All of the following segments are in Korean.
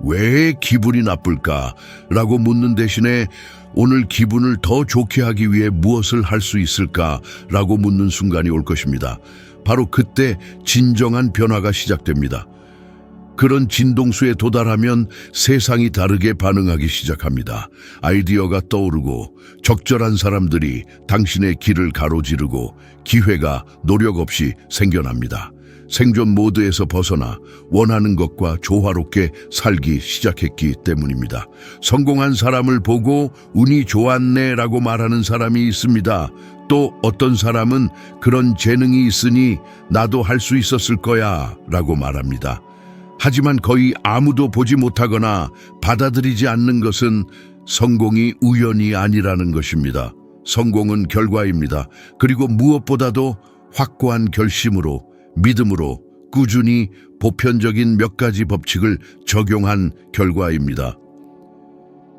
왜 기분이 나쁠까? 라고 묻는 대신에 오늘 기분을 더 좋게 하기 위해 무엇을 할 수 있을까? 라고 묻는 순간이 올 것입니다. 바로 그때 진정한 변화가 시작됩니다. 그런 진동수에 도달하면 세상이 다르게 반응하기 시작합니다. 아이디어가 떠오르고 적절한 사람들이 당신의 길을 가로지르고 기회가 노력 없이 생겨납니다. 생존 모드에서 벗어나 원하는 것과 조화롭게 살기 시작했기 때문입니다. 성공한 사람을 보고 운이 좋았네 라고 말하는 사람이 있습니다. 또 어떤 사람은 그런 재능이 있으니 나도 할 수 있었을 거야 라고 말합니다. 하지만 거의 아무도 보지 못하거나 받아들이지 않는 것은 성공이 우연이 아니라는 것입니다. 성공은 결과입니다. 그리고 무엇보다도 확고한 결심으로, 믿음으로 꾸준히 보편적인 몇 가지 법칙을 적용한 결과입니다.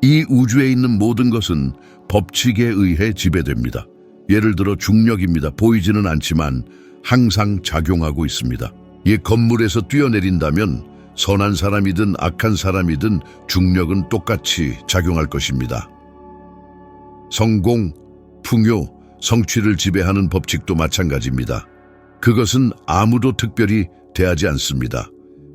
이 우주에 있는 모든 것은 법칙에 의해 지배됩니다. 예를 들어 중력입니다. 보이지는 않지만 항상 작용하고 있습니다. 이 건물에서 뛰어내린다면 선한 사람이든 악한 사람이든 중력은 똑같이 작용할 것입니다. 성공, 풍요, 성취를 지배하는 법칙도 마찬가지입니다. 그것은 아무도 특별히 대하지 않습니다.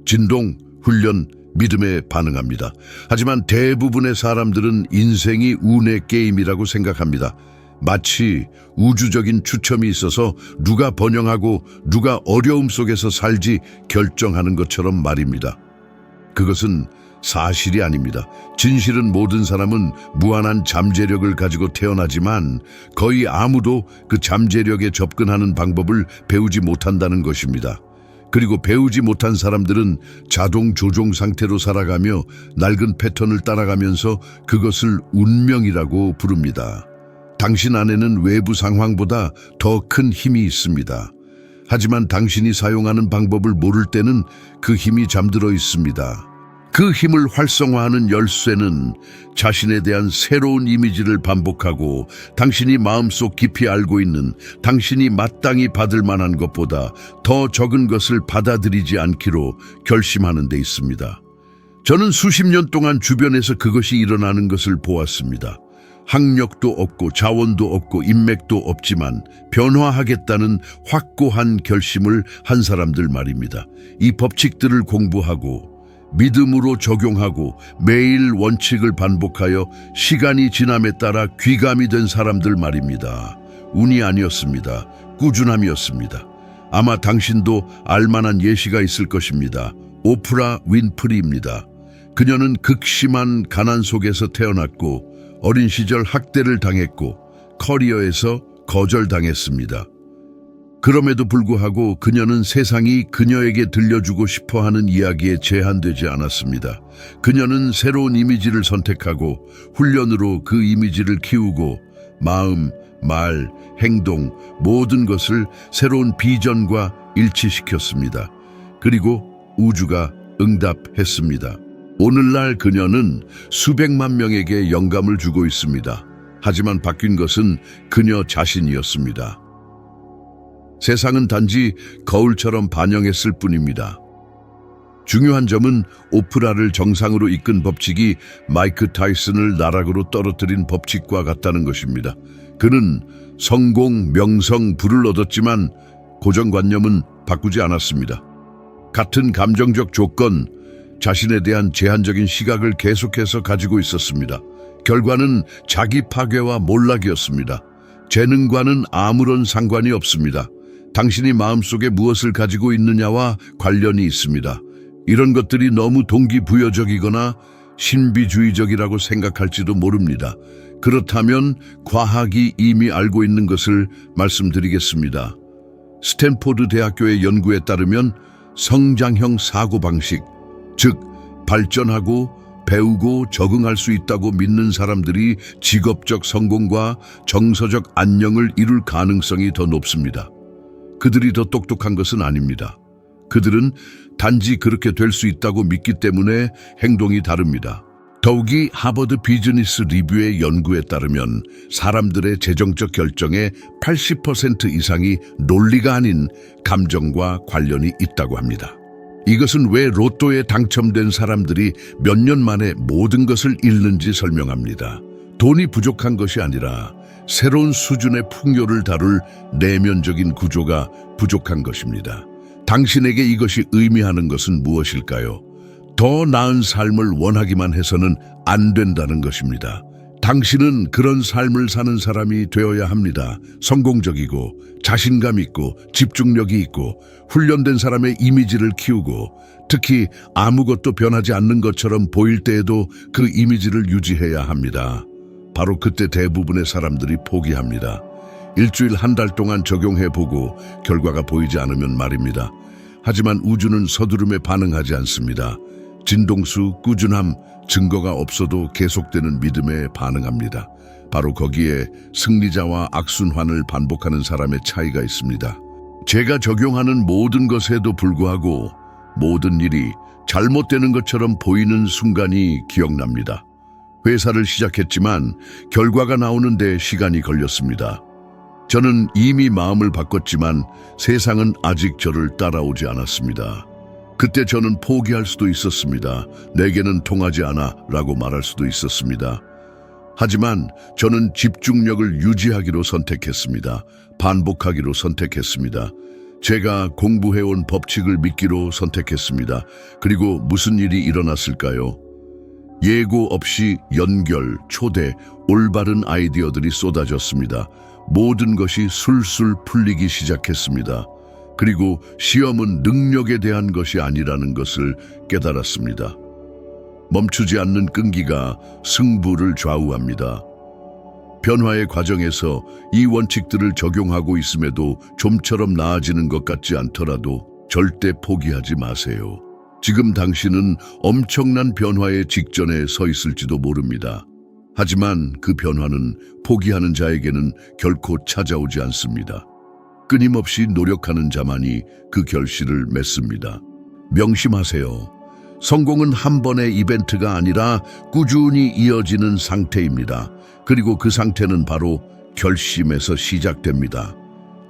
진동, 훈련, 믿음에 반응합니다. 하지만 대부분의 사람들은 인생이 운의 게임이라고 생각합니다. 마치 우주적인 추첨이 있어서 누가 번영하고 누가 어려움 속에서 살지 결정하는 것처럼 말입니다. 그것은 사실이 아닙니다. 진실은 모든 사람은 무한한 잠재력을 가지고 태어나지만 거의 아무도 그 잠재력에 접근하는 방법을 배우지 못한다는 것입니다. 그리고 배우지 못한 사람들은 자동 조종 상태로 살아가며 낡은 패턴을 따라가면서 그것을 운명이라고 부릅니다. 당신 안에는 외부 상황보다 더 큰 힘이 있습니다. 하지만 당신이 사용하는 방법을 모를 때는 그 힘이 잠들어 있습니다. 그 힘을 활성화하는 열쇠는 자신에 대한 새로운 이미지를 반복하고 당신이 마음속 깊이 알고 있는 당신이 마땅히 받을 만한 것보다 더 적은 것을 받아들이지 않기로 결심하는 데 있습니다. 저는 수십 년 동안 주변에서 그것이 일어나는 것을 보았습니다. 학력도 없고 자원도 없고 인맥도 없지만 변화하겠다는 확고한 결심을 한 사람들 말입니다. 이 법칙들을 공부하고 믿음으로 적용하고 매일 원칙을 반복하여 시간이 지남에 따라 귀감이 된 사람들 말입니다. 운이 아니었습니다. 꾸준함이었습니다. 아마 당신도 알만한 예시가 있을 것입니다. 오프라 윈프리입니다. 그녀는 극심한 가난 속에서 태어났고 어린 시절 학대를 당했고 커리어에서 거절당했습니다. 그럼에도 불구하고 그녀는 세상이 그녀에게 들려주고 싶어하는 이야기에 제한되지 않았습니다. 그녀는 새로운 이미지를 선택하고 훈련으로 그 이미지를 키우고 마음, 말, 행동 모든 것을 새로운 비전과 일치시켰습니다. 그리고 우주가 응답했습니다. 오늘날 그녀는 수백만 명에게 영감을 주고 있습니다. 하지만 바뀐 것은 그녀 자신이었습니다. 세상은 단지 거울처럼 반영했을 뿐입니다. 중요한 점은 오프라를 정상으로 이끈 법칙이 마이크 타이슨을 나락으로 떨어뜨린 법칙과 같다는 것입니다. 그는 성공, 명성, 부를 얻었지만 고정관념은 바꾸지 않았습니다. 같은 감정적 조건, 자신에 대한 제한적인 시각을 계속해서 가지고 있었습니다. 결과는 자기 파괴와 몰락이었습니다. 재능과는 아무런 상관이 없습니다. 당신이 마음속에 무엇을 가지고 있느냐와 관련이 있습니다. 이런 것들이 너무 동기부여적이거나 신비주의적이라고 생각할지도 모릅니다. 그렇다면 과학이 이미 알고 있는 것을 말씀드리겠습니다. 스탠포드 대학교의 연구에 따르면 성장형 사고방식, 즉 발전하고 배우고 적응할 수 있다고 믿는 사람들이 직업적 성공과 정서적 안녕을 이룰 가능성이 더 높습니다. 그들이 더 똑똑한 것은 아닙니다. 그들은 단지 그렇게 될 수 있다고 믿기 때문에 행동이 다릅니다. 더욱이 하버드 비즈니스 리뷰의 연구에 따르면 사람들의 재정적 결정의 80% 이상이 논리가 아닌 감정과 관련이 있다고 합니다. 이것은 왜 로또에 당첨된 사람들이 몇 년 만에 모든 것을 잃는지 설명합니다. 돈이 부족한 것이 아니라 새로운 수준의 풍요를 다룰 내면적인 구조가 부족한 것입니다. 당신에게 이것이 의미하는 것은 무엇일까요? 더 나은 삶을 원하기만 해서는 안 된다는 것입니다. 당신은 그런 삶을 사는 사람이 되어야 합니다. 성공적이고 자신감 있고 집중력이 있고 훈련된 사람의 이미지를 키우고 특히 아무것도 변하지 않는 것처럼 보일 때에도 그 이미지를 유지해야 합니다. 바로 그때 대부분의 사람들이 포기합니다. 일주일 한 달 동안 적용해보고 결과가 보이지 않으면 말입니다. 하지만 우주는 서두름에 반응하지 않습니다. 진동수, 꾸준함, 증거가 없어도 계속되는 믿음에 반응합니다. 바로 거기에 승리자와 악순환을 반복하는 사람의 차이가 있습니다. 제가 적용하는 모든 것에도 불구하고 모든 일이 잘못되는 것처럼 보이는 순간이 기억납니다. 회사를 시작했지만 결과가 나오는데 시간이 걸렸습니다. 저는 이미 마음을 바꿨지만 세상은 아직 저를 따라오지 않았습니다. 그때 저는 포기할 수도 있었습니다. 내게는 통하지 않아 라고 말할 수도 있었습니다. 하지만 저는 집중력을 유지하기로 선택했습니다. 반복하기로 선택했습니다. 제가 공부해온 법칙을 믿기로 선택했습니다. 그리고 무슨 일이 일어났을까요? 예고 없이 연결, 초대, 올바른 아이디어들이 쏟아졌습니다. 모든 것이 술술 풀리기 시작했습니다. 그리고 시험은 능력에 대한 것이 아니라는 것을 깨달았습니다. 멈추지 않는 끈기가 승부를 좌우합니다. 변화의 과정에서 이 원칙들을 적용하고 있음에도 좀처럼 나아지는 것 같지 않더라도 절대 포기하지 마세요. 지금 당신은 엄청난 변화의 직전에 서 있을지도 모릅니다. 하지만 그 변화는 포기하는 자에게는 결코 찾아오지 않습니다. 끊임없이 노력하는 자만이 그 결실을 맺습니다. 명심하세요. 성공은 한 번의 이벤트가 아니라 꾸준히 이어지는 상태입니다. 그리고 그 상태는 바로 결심에서 시작됩니다.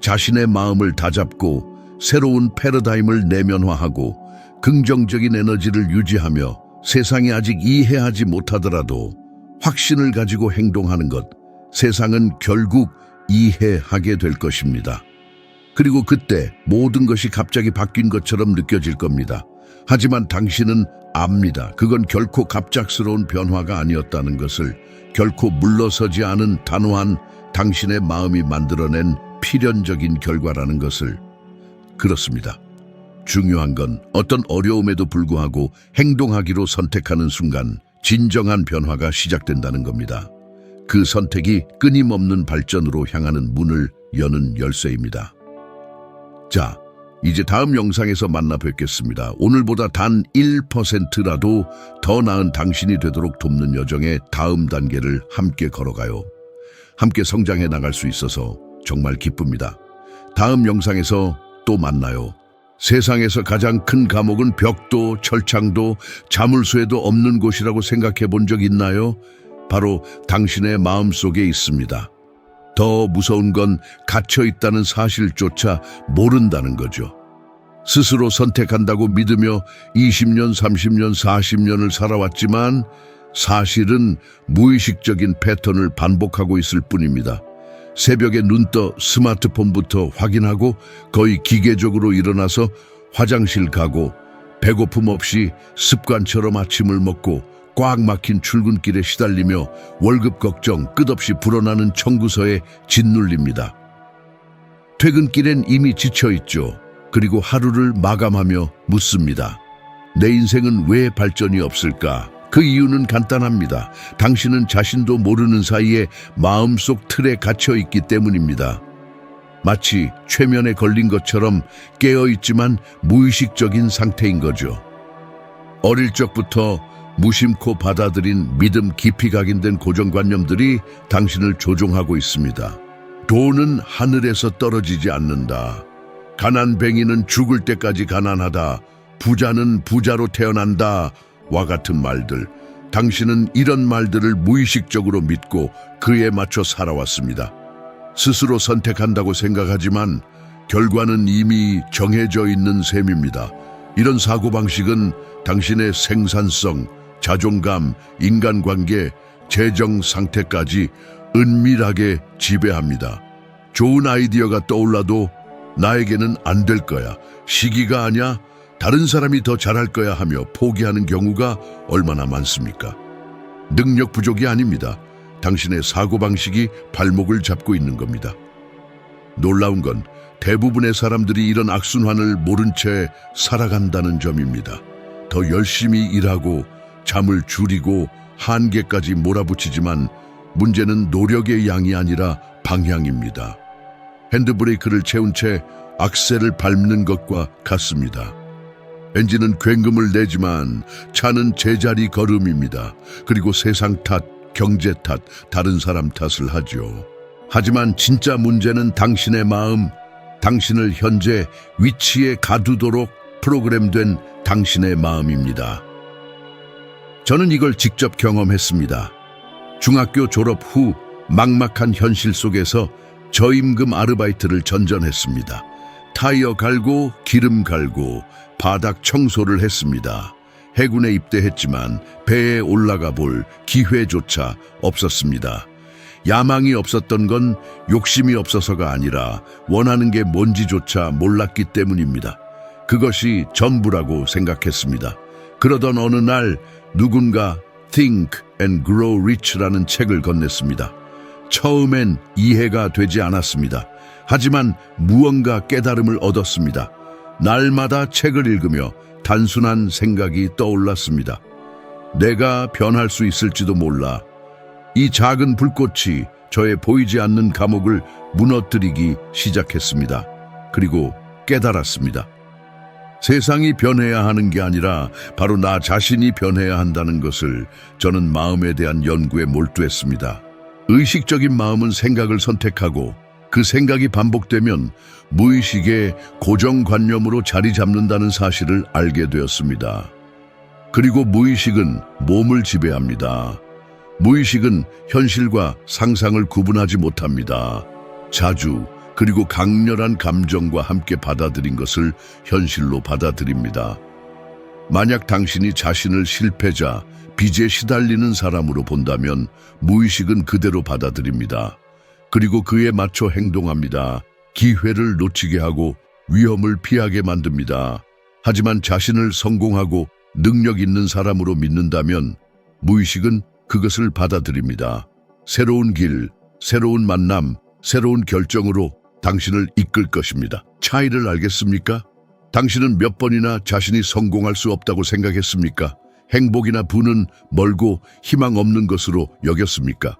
자신의 마음을 다잡고 새로운 패러다임을 내면화하고 긍정적인 에너지를 유지하며 세상이 아직 이해하지 못하더라도 확신을 가지고 행동하는 것, 세상은 결국 이해하게 될 것입니다. 그리고 그때 모든 것이 갑자기 바뀐 것처럼 느껴질 겁니다. 하지만 당신은 압니다. 그건 결코 갑작스러운 변화가 아니었다는 것을, 결코 물러서지 않은 단호한 당신의 마음이 만들어낸 필연적인 결과라는 것을. 그렇습니다. 중요한 건 어떤 어려움에도 불구하고 행동하기로 선택하는 순간 진정한 변화가 시작된다는 겁니다. 그 선택이 끊임없는 발전으로 향하는 문을 여는 열쇠입니다. 자, 이제 다음 영상에서 만나 뵙겠습니다. 오늘보다 단 1%라도 더 나은 당신이 되도록 돕는 여정의 다음 단계를 함께 걸어가요. 함께 성장해 나갈 수 있어서 정말 기쁩니다. 다음 영상에서 또 만나요. 세상에서 가장 큰 감옥은 벽도 철창도 자물쇠도 없는 곳이라고 생각해 본 적 있나요? 바로 당신의 마음속에 있습니다. 더 무서운 건 갇혀 있다는 사실조차 모른다는 거죠. 스스로 선택한다고 믿으며 20년, 30년, 40년을 살아왔지만 사실은 무의식적인 패턴을 반복하고 있을 뿐입니다. 새벽에 눈 떠 스마트폰부터 확인하고 거의 기계적으로 일어나서 화장실 가고 배고픔 없이 습관처럼 아침을 먹고 꽉 막힌 출근길에 시달리며 월급 걱정 끝없이 불어나는 청구서에 짓눌립니다. 퇴근길엔 이미 지쳐있죠. 그리고 하루를 마감하며 묻습니다. 내 인생은 왜 발전이 없을까? 그 이유는 간단합니다. 당신은 자신도 모르는 사이에 마음속 틀에 갇혀있기 때문입니다. 마치 최면에 걸린 것처럼 깨어있지만 무의식적인 상태인 거죠. 어릴 적부터 무심코 받아들인 믿음 깊이 각인된 고정관념들이 당신을 조종하고 있습니다. 돈은 하늘에서 떨어지지 않는다. 가난뱅이는 죽을 때까지 가난하다. 부자는 부자로 태어난다. 와 같은 말들. 당신은 이런 말들을 무의식적으로 믿고 그에 맞춰 살아왔습니다. 스스로 선택한다고 생각하지만 결과는 이미 정해져 있는 셈입니다. 이런 사고방식은 당신의 생산성, 자존감, 인간관계, 재정 상태까지 은밀하게 지배합니다. 좋은 아이디어가 떠올라도 나에게는 안 될 거야, 시기가 아니야, 다른 사람이 더 잘할 거야 하며 포기하는 경우가 얼마나 많습니까? 능력 부족이 아닙니다. 당신의 사고방식이 발목을 잡고 있는 겁니다. 놀라운 건 대부분의 사람들이 이런 악순환을 모른 채 살아간다는 점입니다. 더 열심히 일하고 잠을 줄이고 한계까지 몰아붙이지만 문제는 노력의 양이 아니라 방향입니다. 핸드브레이크를 채운 채 악셀을 밟는 것과 같습니다. 엔진은 굉음을 내지만 차는 제자리 걸음입니다. 그리고 세상 탓, 경제 탓, 다른 사람 탓을 하죠. 하지만 진짜 문제는 당신의 마음, 당신을 현재 위치에 가두도록 프로그램된 당신의 마음입니다. 저는 이걸 직접 경험했습니다. 중학교 졸업 후 막막한 현실 속에서 저임금 아르바이트를 전전했습니다. 타이어 갈고 기름 갈고 바닥 청소를 했습니다. 해군에 입대했지만 배에 올라가 볼 기회조차 없었습니다. 야망이 없었던 건 욕심이 없어서가 아니라 원하는 게 뭔지조차 몰랐기 때문입니다. 그것이 전부라고 생각했습니다. 그러던 어느 날 누군가 Think and Grow Rich라는 책을 건넸습니다. 처음엔 이해가 되지 않았습니다. 하지만 무언가 깨달음을 얻었습니다. 날마다 책을 읽으며 단순한 생각이 떠올랐습니다. 내가 변할 수 있을지도 몰라. 이 작은 불꽃이 저의 보이지 않는 감옥을 무너뜨리기 시작했습니다. 그리고 깨달았습니다. 세상이 변해야 하는 게 아니라 바로 나 자신이 변해야 한다는 것을 저는 마음에 대한 연구에 몰두했습니다. 의식적인 마음은 생각을 선택하고 그 생각이 반복되면 무의식의 고정관념으로 자리 잡는다는 사실을 알게 되었습니다. 그리고 무의식은 몸을 지배합니다. 무의식은 현실과 상상을 구분하지 못합니다. 자주 그리고 강렬한 감정과 함께 받아들인 것을 현실로 받아들입니다. 만약 당신이 자신을 실패자, 빚에 시달리는 사람으로 본다면 무의식은 그대로 받아들입니다. 그리고 그에 맞춰 행동합니다. 기회를 놓치게 하고 위험을 피하게 만듭니다. 하지만 자신을 성공하고 능력 있는 사람으로 믿는다면 무의식은 그것을 받아들입니다. 새로운 길, 새로운 만남, 새로운 결정으로 당신을 이끌 것입니다. 차이를 알겠습니까? 당신은 몇 번이나 자신이 성공할 수 없다고 생각했습니까? 행복이나 부는 멀고 희망 없는 것으로 여겼습니까?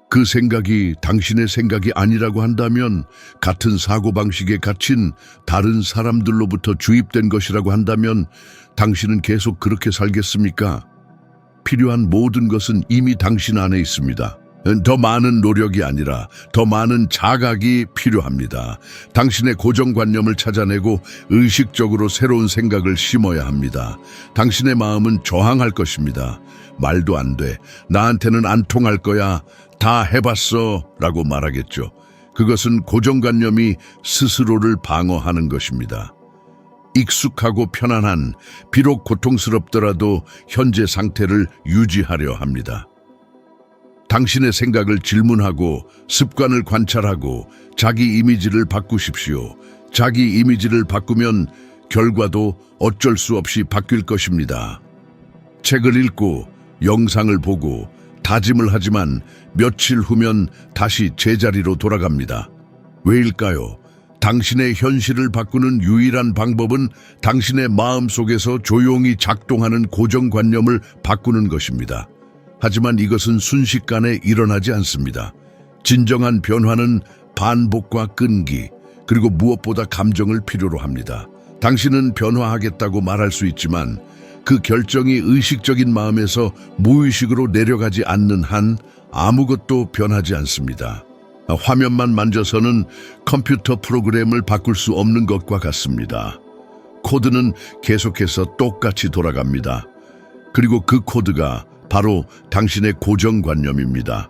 그 생각이 당신의 생각이 아니라고 한다면, 같은 사고방식에 갇힌 다른 사람들로부터 주입된 것이라고 한다면 당신은 계속 그렇게 살겠습니까? 필요한 모든 것은 이미 당신 안에 있습니다. 더 많은 노력이 아니라 더 많은 자각이 필요합니다. 당신의 고정관념을 찾아내고 의식적으로 새로운 생각을 심어야 합니다. 당신의 마음은 저항할 것입니다. 말도 안 돼. 나한테는 안 통할 거야. 다 해봤어. 라고 말하겠죠. 그것은 고정관념이 스스로를 방어하는 것입니다. 익숙하고 편안한, 비록 고통스럽더라도 현재 상태를 유지하려 합니다. 당신의 생각을 질문하고 습관을 관찰하고 자기 이미지를 바꾸십시오. 자기 이미지를 바꾸면 결과도 어쩔 수 없이 바뀔 것입니다. 책을 읽고 영상을 보고 다짐을 하지만 며칠 후면 다시 제자리로 돌아갑니다. 왜일까요? 당신의 현실을 바꾸는 유일한 방법은 당신의 마음속에서 조용히 작동하는 고정관념을 바꾸는 것입니다. 하지만 이것은 순식간에 일어나지 않습니다. 진정한 변화는 반복과 끈기, 그리고 무엇보다 감정을 필요로 합니다. 당신은 변화하겠다고 말할 수 있지만 그 결정이 의식적인 마음에서 무의식으로 내려가지 않는 한 아무것도 변하지 않습니다. 화면만 만져서는 컴퓨터 프로그램을 바꿀 수 없는 것과 같습니다. 코드는 계속해서 똑같이 돌아갑니다. 그리고 그 코드가 바로 당신의 고정관념입니다.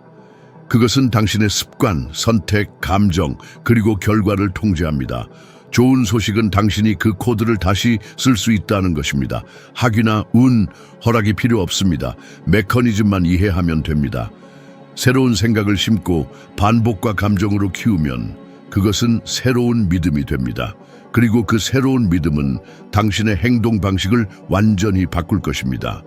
그것은 당신의 습관, 선택, 감정, 그리고 결과를 통제합니다. 좋은 소식은 당신이 그 코드를 다시 쓸 수 있다는 것입니다. 학위나 운, 허락이 필요 없습니다. 메커니즘만 이해하면 됩니다. 새로운 생각을 심고 반복과 감정으로 키우면 그것은 새로운 믿음이 됩니다. 그리고 그 새로운 믿음은 당신의 행동 방식을 완전히 바꿀 것입니다.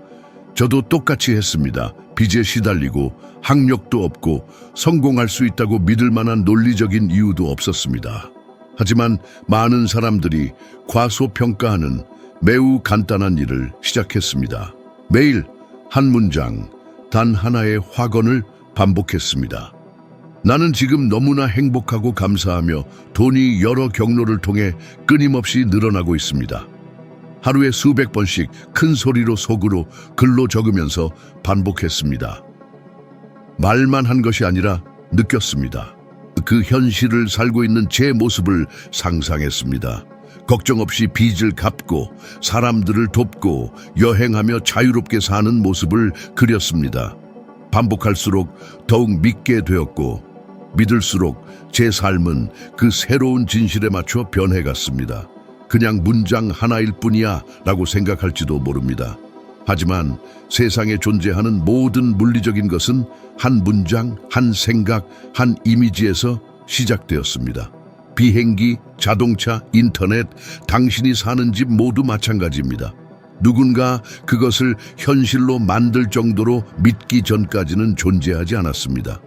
저도 똑같이 했습니다. 빚에 시달리고 학력도 없고 성공할 수 있다고 믿을 만한 논리적인 이유도 없었습니다. 하지만 많은 사람들이 과소평가하는 매우 간단한 일을 시작했습니다. 매일 한 문장, 단 하나의 확언을 반복했습니다. 나는 지금 너무나 행복하고 감사하며 돈이 여러 경로를 통해 끊임없이 늘어나고 있습니다. 하루에 수백 번씩 큰 소리로 속으로 글로 적으면서 반복했습니다. 말만 한 것이 아니라 느꼈습니다. 그 현실을 살고 있는 제 모습을 상상했습니다. 걱정 없이 빚을 갚고 사람들을 돕고 여행하며 자유롭게 사는 모습을 그렸습니다. 반복할수록 더욱 믿게 되었고 믿을수록 제 삶은 그 새로운 진실에 맞춰 변해갔습니다. 그냥 문장 하나일 뿐이야 라고 생각할지도 모릅니다. 하지만 세상에 존재하는 모든 물리적인 것은 한 문장, 한 생각, 한 이미지에서 시작되었습니다. 비행기, 자동차, 인터넷, 당신이 사는 집 모두 마찬가지입니다. 누군가 그것을 현실로 만들 정도로 믿기 전까지는 존재하지 않았습니다.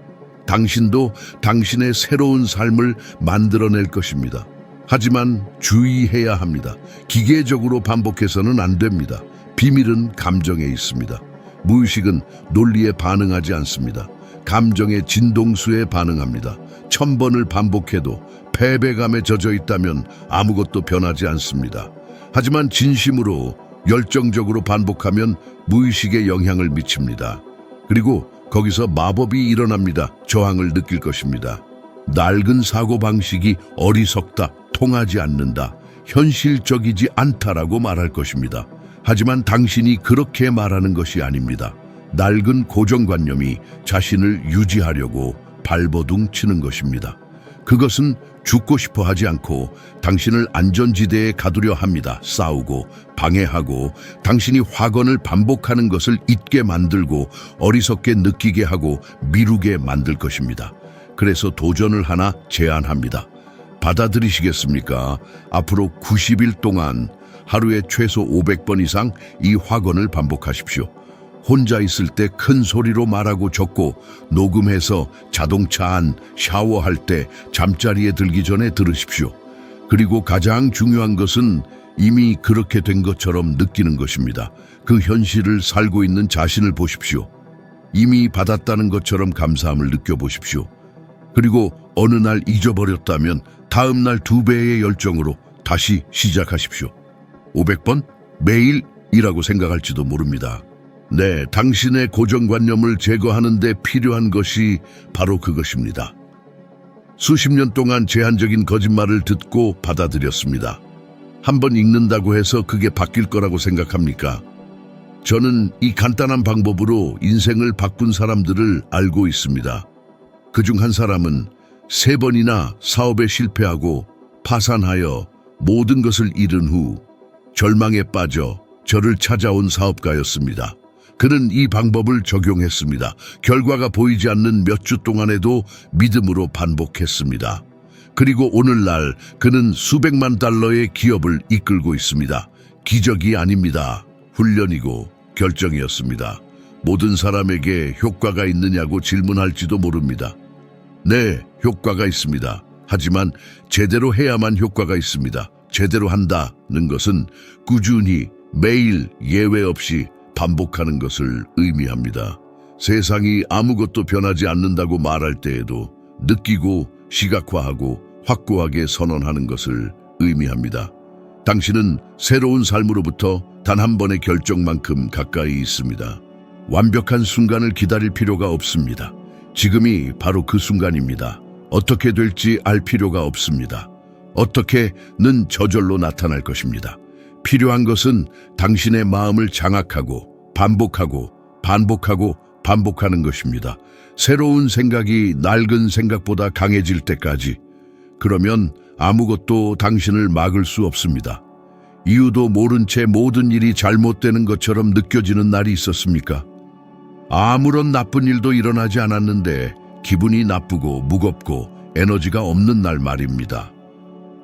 당신도 당신의 새로운 삶을 만들어낼 것입니다. 하지만 주의해야 합니다. 기계적으로 반복해서는 안 됩니다. 비밀은 감정에 있습니다. 무의식은 논리에 반응하지 않습니다. 감정의 진동수에 반응합니다. 1000번을 반복해도 패배감에 젖어 있다면 아무것도 변하지 않습니다. 하지만 진심으로 열정적으로 반복하면 무의식에 영향을 미칩니다. 그리고 거기서 마법이 일어납니다. 저항을 느낄 것입니다. 낡은 사고방식이 어리석다, 통하지 않는다, 현실적이지 않다라고 말할 것입니다. 하지만 당신이 그렇게 말하는 것이 아닙니다. 낡은 고정관념이 자신을 유지하려고 발버둥 치는 것입니다. 그것은 죽고 싶어 하지 않고 당신을 안전지대에 가두려 합니다. 싸우고 방해하고 당신이 확언을 반복하는 것을 잊게 만들고 어리석게 느끼게 하고 미루게 만들 것입니다. 그래서 도전을 하나 제안합니다. 받아들이시겠습니까? 앞으로 90일 동안 하루에 최소 500번 이상 이 확언을 반복하십시오. 혼자 있을 때 큰 소리로 말하고 적고 녹음해서 자동차 안, 샤워할 때, 잠자리에 들기 전에 들으십시오. 그리고 가장 중요한 것은 이미 그렇게 된 것처럼 느끼는 것입니다. 그 현실을 살고 있는 자신을 보십시오. 이미 받았다는 것처럼 감사함을 느껴보십시오. 그리고 어느 날 잊어버렸다면 다음 날 2배의 열정으로 다시 시작하십시오. 500번? 매일이라고 생각할지도 모릅니다. 네, 당신의 고정관념을 제거하는 데 필요한 것이 바로 그것입니다. 수십 년 동안 제한적인 거짓말을 듣고 받아들였습니다. 한번 읽는다고 해서 그게 바뀔 거라고 생각합니까? 저는 이 간단한 방법으로 인생을 바꾼 사람들을 알고 있습니다. 그중 한 사람은 3번이나 사업에 실패하고 파산하여 모든 것을 잃은 후 절망에 빠져 저를 찾아온 사업가였습니다. 그는 이 방법을 적용했습니다. 결과가 보이지 않는 몇 주 동안에도 믿음으로 반복했습니다. 그리고 오늘날 그는 수백만 달러의 기업을 이끌고 있습니다. 기적이 아닙니다. 훈련이고 결정이었습니다. 모든 사람에게 효과가 있느냐고 질문할지도 모릅니다. 네, 효과가 있습니다. 하지만 제대로 해야만 효과가 있습니다. 제대로 한다는 것은 꾸준히 매일 예외 없이 반복하는 것을 의미합니다. 세상이 아무것도 변하지 않는다고 말할 때에도 느끼고 시각화하고 확고하게 선언하는 것을 의미합니다. 당신은 새로운 삶으로부터 단 한 번의 결정만큼 가까이 있습니다. 완벽한 순간을 기다릴 필요가 없습니다. 지금이 바로 그 순간입니다. 어떻게 될지 알 필요가 없습니다. 어떻게는 저절로 나타날 것입니다. 필요한 것은 당신의 마음을 장악하고 반복하는 것입니다. 새로운 생각이 낡은 생각보다 강해질 때까지. 그러면 아무것도 당신을 막을 수 없습니다. 이유도 모른 채 모든 일이 잘못되는 것처럼 느껴지는 날이 있었습니까? 아무런 나쁜 일도 일어나지 않았는데 기분이 나쁘고 무겁고 에너지가 없는 날 말입니다.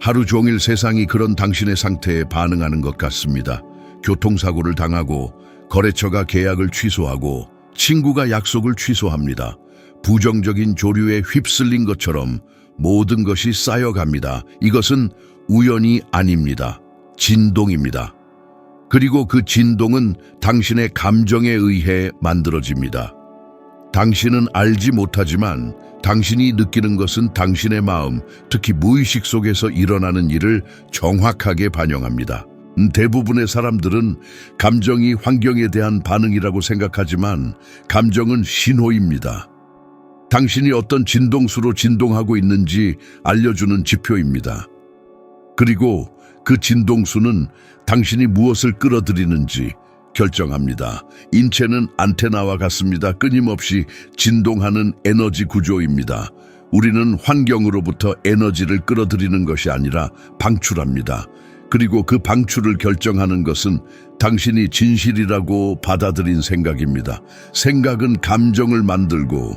하루 종일 세상이 그런 당신의 상태에 반응하는 것 같습니다. 교통사고를 당하고 거래처가 계약을 취소하고 친구가 약속을 취소합니다. 부정적인 조류에 휩쓸린 것처럼 모든 것이 쌓여갑니다. 이것은 우연이 아닙니다. 진동입니다. 그리고 그 진동은 당신의 감정에 의해 만들어집니다. 당신은 알지 못하지만 당신이 느끼는 것은 당신의 마음, 특히 무의식 속에서 일어나는 일을 정확하게 반영합니다. 대부분의 사람들은 감정이 환경에 대한 반응이라고 생각하지만 감정은 신호입니다. 당신이 어떤 진동수로 진동하고 있는지 알려주는 지표입니다. 그리고 그 진동수는 당신이 무엇을 끌어들이는지 결정합니다. 인체는 안테나와 같습니다. 끊임없이 진동하는 에너지 구조입니다. 우리는 환경으로부터 에너지를 끌어들이는 것이 아니라 방출합니다. 그리고 그 방출을 결정하는 것은 당신이 진실이라고 받아들인 생각입니다. 생각은 감정을 만들고,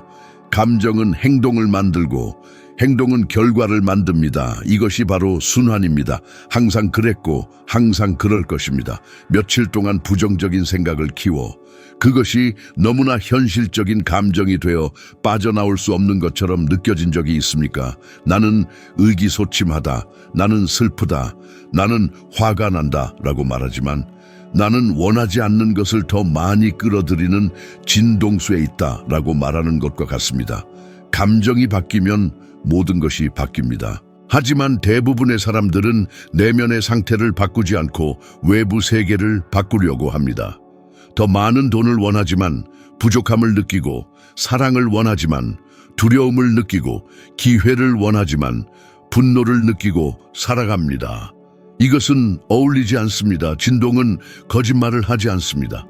감정은 행동을 만들고, 행동은 결과를 만듭니다. 이것이 바로 순환입니다. 항상 그랬고 항상 그럴 것입니다. 며칠 동안 부정적인 생각을 키워 그것이 너무나 현실적인 감정이 되어 빠져나올 수 없는 것처럼 느껴진 적이 있습니까? 나는 의기소침하다, 나는 슬프다, 나는 화가 난다 라고 말하지만 나는 원하지 않는 것을 더 많이 끌어들이는 진동수에 있다 라고 말하는 것과 같습니다. 감정이 바뀌면 모든 것이 바뀝니다. 하지만 대부분의 사람들은 내면의 상태를 바꾸지 않고 외부 세계를 바꾸려고 합니다. 더 많은 돈을 원하지만 부족함을 느끼고, 사랑을 원하지만 두려움을 느끼고, 기회를 원하지만 분노를 느끼고 살아갑니다. 이것은 어울리지 않습니다. 진동은 거짓말을 하지 않습니다.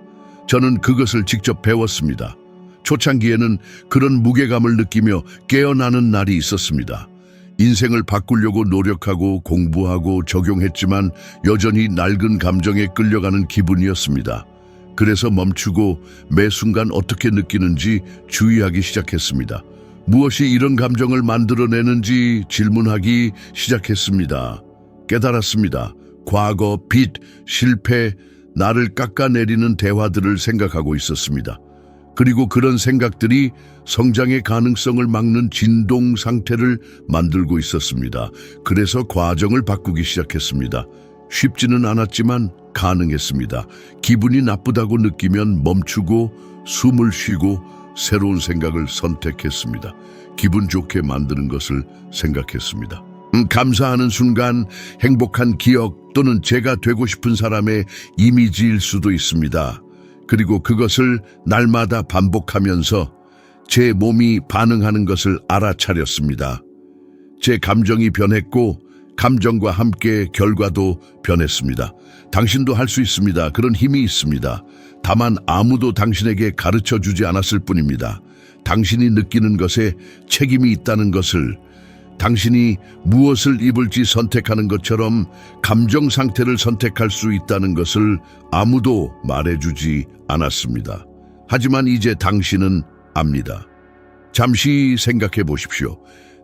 저는 그것을 직접 배웠습니다. 초창기에는 그런 무게감을 느끼며 깨어나는 날이 있었습니다. 인생을 바꾸려고 노력하고 공부하고 적용했지만 여전히 낡은 감정에 끌려가는 기분이었습니다. 그래서 멈추고 매 순간 어떻게 느끼는지 주의하기 시작했습니다. 무엇이 이런 감정을 만들어내는지 질문하기 시작했습니다. 깨달았습니다. 과거, 빚, 실패, 나를 깎아내리는 대화들을 생각하고 있었습니다. 그리고 그런 생각들이 성장의 가능성을 막는 진동 상태를 만들고 있었습니다. 그래서 과정을 바꾸기 시작했습니다. 쉽지는 않았지만 가능했습니다. 기분이 나쁘다고 느끼면 멈추고 숨을 쉬고 새로운 생각을 선택했습니다. 기분 좋게 만드는 것을 생각했습니다. 감사하는 순간, 행복한 기억 또는 제가 되고 싶은 사람의 이미지일 수도 있습니다. 그리고 그것을 날마다 반복하면서 제 몸이 반응하는 것을 알아차렸습니다. 제 감정이 변했고 감정과 함께 결과도 변했습니다. 당신도 할 수 있습니다. 그런 힘이 있습니다. 다만 아무도 당신에게 가르쳐주지 않았을 뿐입니다. 당신이 느끼는 것에 책임이 있다는 것을, 당신이 무엇을 입을지 선택하는 것처럼 감정 상태를 선택할 수 있다는 것을 아무도 말해주지 않았습니다. 하지만 이제 당신은 압니다. 잠시 생각해 보십시오.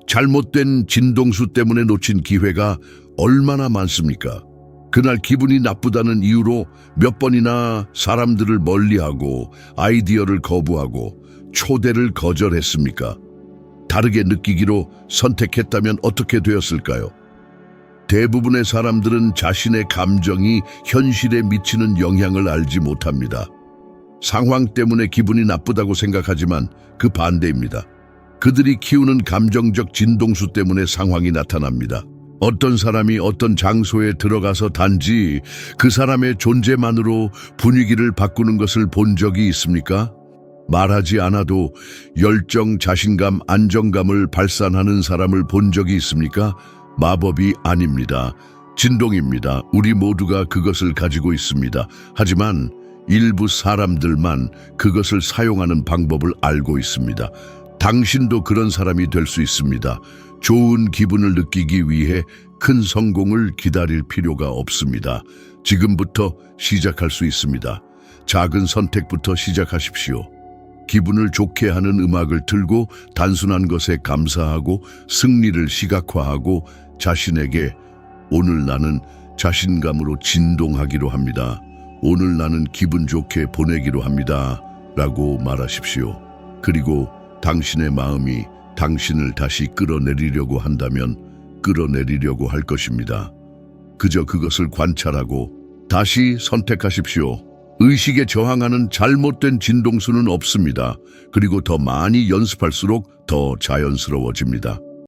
잘못된 진동수 때문에 놓친 기회가 얼마나 많습니까? 그날 기분이 나쁘다는 이유로 몇 번이나 사람들을 멀리하고 아이디어를 거부하고 초대를 거절했습니까? 다르게 느끼기로 선택했다면 어떻게 되었을까요? 대부분의 사람들은 자신의 감정이 현실에 미치는 영향을 알지 못합니다. 상황 때문에 기분이 나쁘다고 생각하지만 그 반대입니다. 그들이 키우는 감정적 진동수 때문에 상황이 나타납니다. 어떤 사람이 어떤 장소에 들어가서 단지 그 사람의 존재만으로 분위기를 바꾸는 것을 본 적이 있습니까? 말하지 않아도 열정, 자신감, 안정감을 발산하는 사람을 본 적이 있습니까? 마법이 아닙니다. 진동입니다. 우리 모두가 그것을 가지고 있습니다. 하지만 일부 사람들만 그것을 사용하는 방법을 알고 있습니다. 당신도 그런 사람이 될 수 있습니다. 좋은 기분을 느끼기 위해 큰 성공을 기다릴 필요가 없습니다. 지금부터 시작할 수 있습니다. 작은 선택부터 시작하십시오. 기분을 좋게 하는 음악을 틀고 단순한 것에 감사하고 승리를 시각화하고 자신에게 오늘 나는 자신감으로 진동하기로 합니다. 오늘 나는 기분 좋게 보내기로 합니다. 라고 말하십시오. 그리고 당신의 마음이 당신을 다시 끌어내리려고 한다면 끌어내리려고 할 것입니다. 그저 그것을 관찰하고 다시 선택하십시오. 의식에 저항하는 잘못된 진동수는 없습니다. 그리고 더 많이 연습할수록 더 자연스러워집니다.